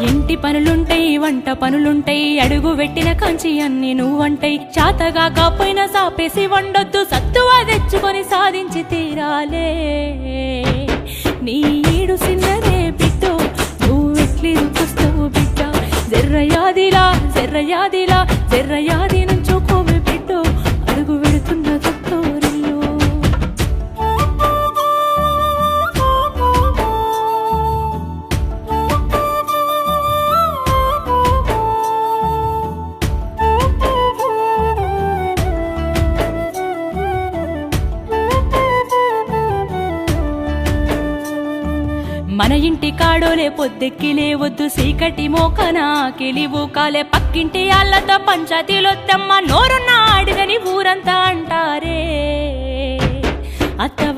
ఇంటి పనులుంటాయి వంట పనులుంటాయి అడుగు పెట్టిన కంచి అన్ని నువ్వంటాయి చాతగా కాపోయినా సాపేసి వండొద్దు సత్తువా తెచ్చుకొని సాధించి తీరాలే నీ ఈడు సిన్నరే బిడ్డో నువ్వెట్లి రుకుస్తావు బిడ్డ జర్రయాదిలా జర్రయాదిలా జర్రయాది నుంచోకోవే బిడ్డో అడుగు పెడుతున్న తొట్టోరిల్లు మన ఇంటి కాడోలే పొద్దెక్కి లేవద్దు సీకటి మోకనా కిలివు కాలే పక్కింటి అల్లతో పంచాయతీలొత్తమ్మ నోరున్న అడిగని ఊరంతా అంటారే అత్తవ